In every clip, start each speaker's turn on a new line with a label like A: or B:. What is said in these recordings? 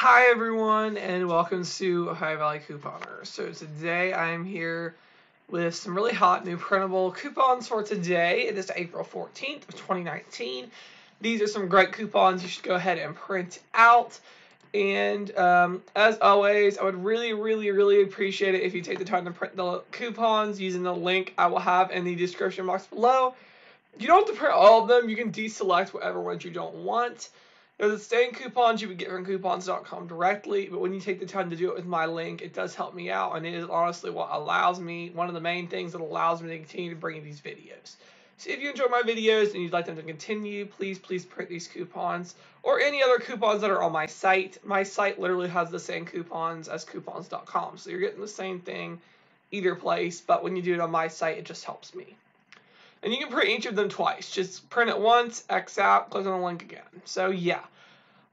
A: Hi everyone, and welcome to Ohio Valley Couponer. So today I'm here with some really hot new printable coupons for today. It is April 14th of 2019. These are some great coupons you should go ahead and print out. And as always, I would really appreciate it if you take the time to print the coupons using the link I will have in the description box below. You don't have to print all of them. You can deselect whatever ones you don't want. There's the same coupons you would get from coupons.com directly, but when you take the time to do it with my link, it does help me out, and it is honestly what allows me, one of the main things that allows me to continue to bring you these videos. So if you enjoy my videos and you'd like them to continue, please print these coupons, or any other coupons that are on my site. My site literally has the same coupons as coupons.com, so you're getting the same thing either place, but when you do it on my site, it just helps me. And you can print each of them twice. Just print it once, X out, click on the link again. So yeah.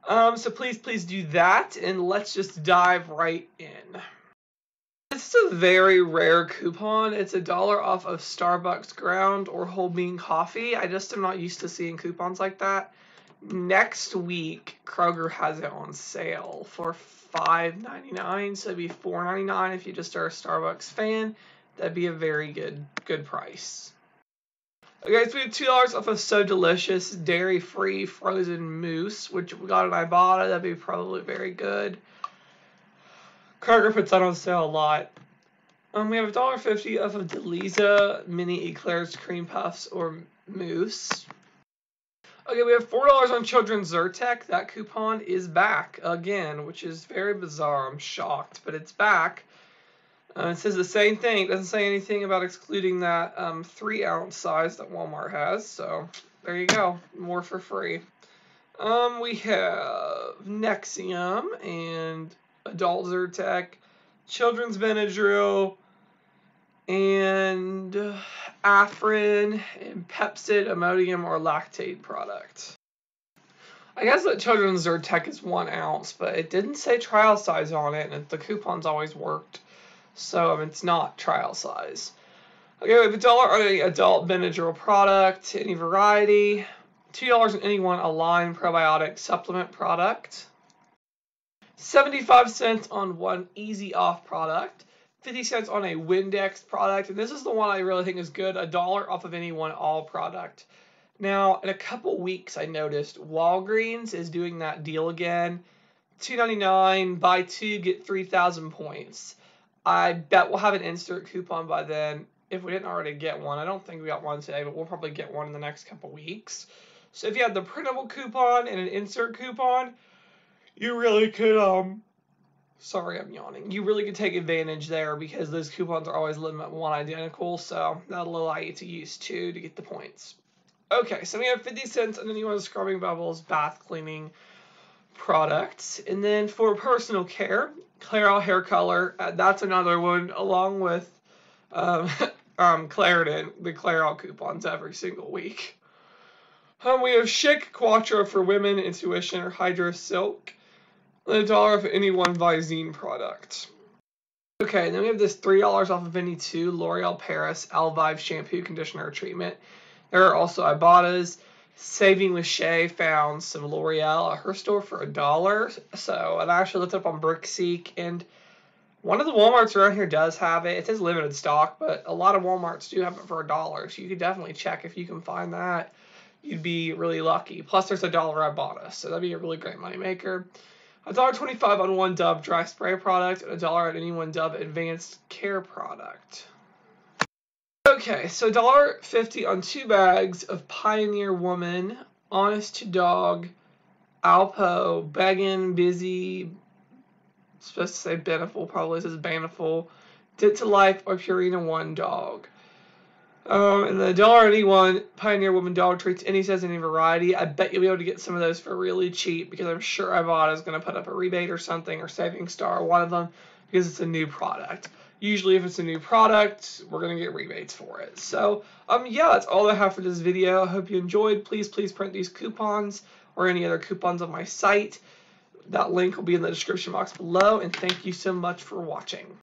A: So please do that, and let's just dive right in. This is a very rare coupon. It's $1 off of Starbucks ground or whole bean coffee. I just am not used to seeing coupons like that. Next week, Kroger has it on sale for $5.99, so it'd be $4.99 if you just are a Starbucks fan. That'd be a very good price. Okay, so we have $2 off of So Delicious dairy-free frozen mousse, which we got at Ibotta. That'd be probably very good. Kroger puts that on sale a lot. We have $1.50 off of Delisa mini eclairs cream puffs or mousse. Okay, we have $4 on Children's Zyrtec. That coupon is back again, which is very bizarre. I'm shocked, but it's back. It says the same thing. It doesn't say anything about excluding that 3-ounce size that Walmart has. So there you go. More for free. We have Nexium and Adult Zyrtec, Children's Benadryl, and Afrin and Pepsid Imodium or lactate product. I guess that Children's Zyrtec is 1 ounce, but it didn't say trial size on it, and the coupons always worked. So it's not trial size. Okay, we have $1 on any adult Benadryl product, any variety. $2 on any one Align probiotic supplement product. 75 cents on one Easy Off product. 50 cents on a Windex product. And this is the one I really think is good. $1 off of any one All product. Now, in a couple weeks, I noticed Walgreens is doing that deal again. $2.99, buy 2, get 3,000 points. I bet we'll have an insert coupon by then, if we didn't already get one. I don't think we got one today, but we'll probably get one in the next couple weeks. So if you have the printable coupon and an insert coupon, you really could, sorry, I'm yawning. You really could take advantage there because those coupons are always limited one identical, so that'll allow you to use 2 to get the points. Okay, so we have 50 cents on any one of Scrubbing Bubbles bath cleaning products. And then for personal care, Clairol hair color, that's another one, along with Claritin, the Clairol coupons every single week. We have Chic Quattro for women, Intuition, or Hydro Silk, and $1 off any one Visine product. Okay, and then we have this $3 off of any 2 L'Oreal Paris Elvive shampoo, conditioner, treatment. There are also Ibotta's. Saving with Shay found some L'Oreal at her store for $1. So, and I actually looked up on Brickseek, and one of the Walmarts around here does have it. It says limited stock, but a lot of Walmarts do have it for $1. So you could definitely check if you can find that. You'd be really lucky. Plus, there's $1 Ibotta, so that'd be a really great moneymaker. $1.25 on one Dove dry spray product, and $1 on any one Dove advanced care product. Okay, so $1.50 on 2 bags of Pioneer Woman, Honest to Dog, Alpo, Beggin, Busy, supposed to say Beneful, probably says Baniful, Dit to Life, or Purina One Dog. And the $1.81 Pioneer Woman dog treats, any size, any variety. I bet you'll be able to get some of those for really cheap because I'm sure Ibotta is going to put up a rebate or something, or Saving Star, one of them, because it's a new product. Usually if it's a new product, we're going to get rebates for it. So, yeah, that's all I have for this video. I hope you enjoyed. Please print these coupons or any other coupons on my site. That link will be in the description box below, and thank you so much for watching.